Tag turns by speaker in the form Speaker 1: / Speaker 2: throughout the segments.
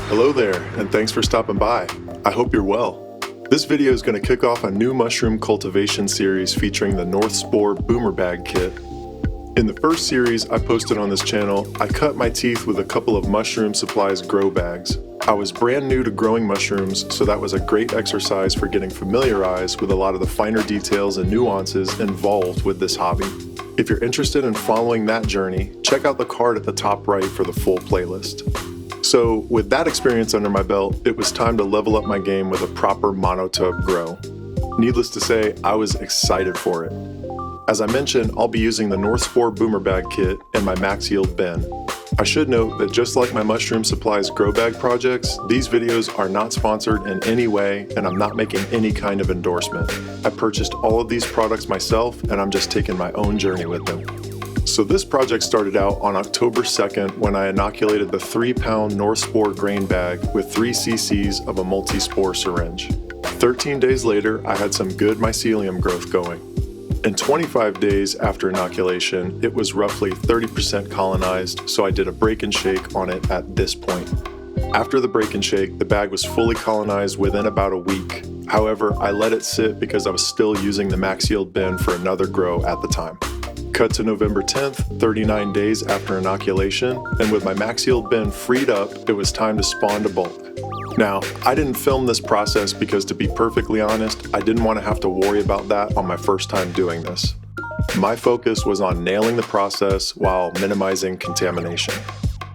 Speaker 1: Hello there, and thanks for stopping by. I hope you're well. This video is going to kick off a new mushroom cultivation series featuring the North Spore Boomr Bag kit. In the first series I posted on this channel, I cut my teeth with a couple of mushroom supplies grow bags. I was brand new to growing mushrooms, so that was a great exercise for getting familiarized with a lot of the finer details and nuances involved with this hobby. If you're interested in following that journey, check out the card at the top right for the full playlist. So with that experience under my belt, it was time to level up my game with a proper monotub grow. Needless to say, I was excited for it. As I mentioned, I'll be using the North Spore Boomr Bag kit and my max yield bin. I should note that just like my mushroom supplies grow bag projects, these videos are not sponsored in any way and I'm not making any kind of endorsement. I purchased all of these products myself and I'm just taking my own journey with them. So this project started out on October 2nd when I inoculated the 3-pound North Spore grain bag with 3 cc's of a multi-spore syringe. 13 days later, I had some good mycelium growth going. In 25 days after inoculation, it was roughly 30% colonized, so I did a break and shake on it at this point. After the break and shake, the bag was fully colonized within about a week. However, I let it sit because I was still using the max yield bin for another grow at the time. Cut to November 10th, 39 days after inoculation, and with my max yield bin freed up, it was time to spawn to bulk. Now, I didn't film this process because, to be perfectly honest, I didn't want to have to worry about that on my first time doing this. My focus was on nailing the process while minimizing contamination.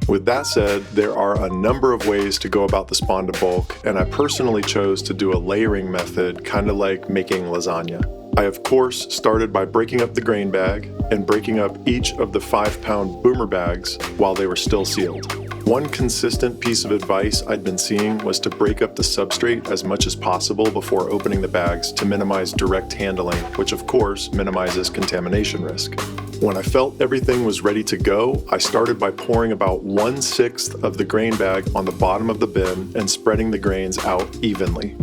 Speaker 1: With that said, there are a number of ways to go about the spawn to bulk, and I personally chose to do a layering method, kind of like making lasagna. I of course started by breaking up the grain bag and breaking up each of the 5-pound Boomr bags while they were still sealed. One consistent piece of advice I'd been seeing was to break up the substrate as much as possible before opening the bags to minimize direct handling, which of course minimizes contamination risk. When I felt everything was ready to go, I started by pouring about 1/6 of the grain bag on the bottom of the bin and spreading the grains out evenly.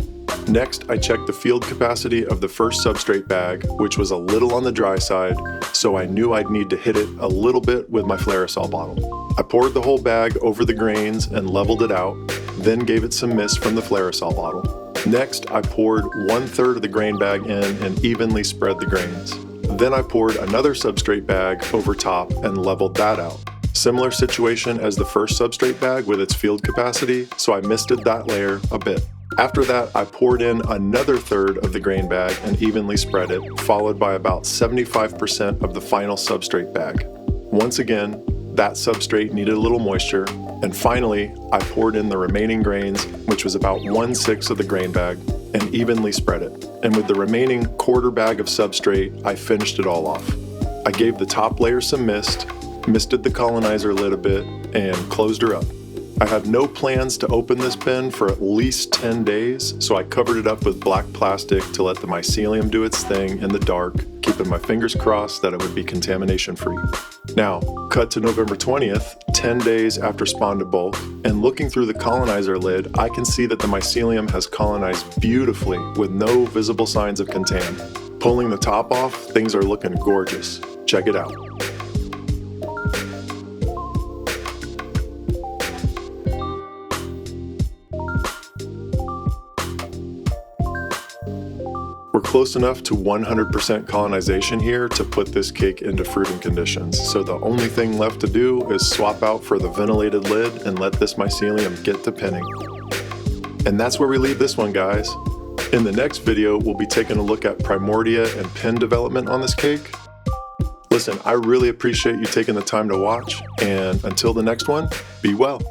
Speaker 1: Next, I checked the field capacity of the first substrate bag, which was a little on the dry side, so I knew I'd need to hit it a little bit with my Flairosol bottle. I poured the whole bag over the grains and leveled it out, then gave it some mist from the Flairosol bottle. Next, I poured 1/3 of the grain bag in and evenly spread the grains. Then I poured another substrate bag over top and leveled that out. Similar situation as the first substrate bag with its field capacity, so I misted that layer a bit. After that, I poured in another 1/3 of the grain bag and evenly spread it, followed by about 75% of the final substrate bag. Once again, that substrate needed a little moisture, and finally, I poured in the remaining grains, which was about 1/6 of the grain bag, and evenly spread it. And with the remaining 1/4 bag of substrate, I finished it all off. I gave the top layer some mist, misted the colonizer lid a bit, and closed her up. I have no plans to open this bin for at least 10 days, so I covered it up with black plastic to let the mycelium do its thing in the dark, keeping my fingers crossed that it would be contamination free. Now, cut to November 20th, 10 days after spawn to bulk, and looking through the colonizer lid, I can see that the mycelium has colonized beautifully with no visible signs of contam. Pulling the top off, things are looking gorgeous. Check it out. We're close enough to 100% colonization here to put this cake into fruiting conditions, so the only thing left to do is swap out for the ventilated lid and let this mycelium get to pinning. And that's where we leave this one, guys. In the next video, we'll be taking a look at primordia and pin development on this cake. Listen, I really appreciate you taking the time to watch, and until the next one, be well.